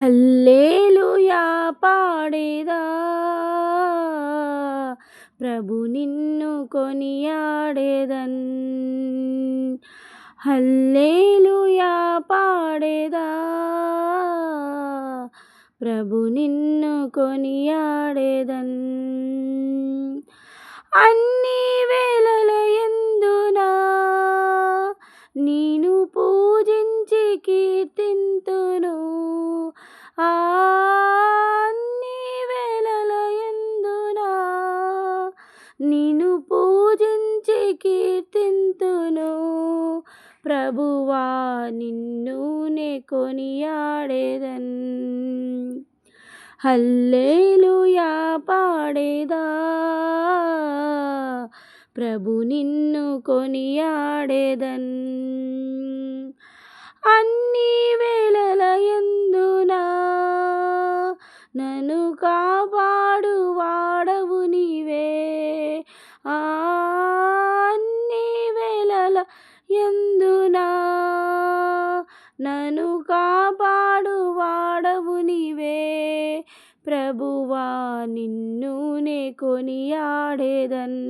హల్లెలూయా పాడేదా ప్రభు నిన్ను కొనియాడేదన్. హల్లెలూయా పాడేదా ప్రభు నిన్ను కొనియాడేదన్. అన్ని వేళల యందునా నేను పూజించి కీర్తింతును. అన్ని వేళల యందునా నిన్ను పూజించి కీర్తింతును. ప్రభువా నిన్ను నే కొనియాడేదన్. హల్లెలూయా పాడేదా ప్రభు నిన్ను కొనియాడేదన్. అన్ని వేళల యందునా నన్ను కాపాడు వాడవు నీవే. అన్ని వేళల యందునా నన్ను కాపాడు వాడవు నీవే. ప్రభువా నిన్ను నే కొనియాడేదన్.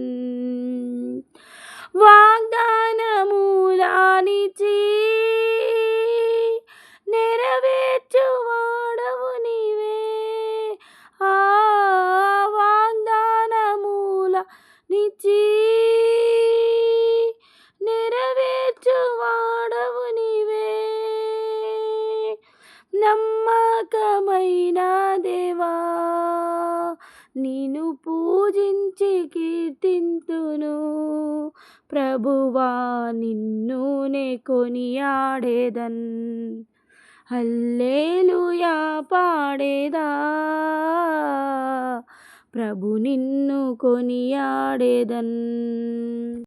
వాగ్దానములానిచి నెరవేర్చు వాడవు నీవే. ఆ వాగ్దానములానిచి నెరవేర్చు వాడవు నీవే. నమ్మకమైన దేవా నిన్ను పూజించి కీర్తింతును. ప్రభువా నిన్ను నే కొనియాడేదన్. హల్లెలూయా పాడేదా ప్రభు నిన్ను కొనియాడేదన్.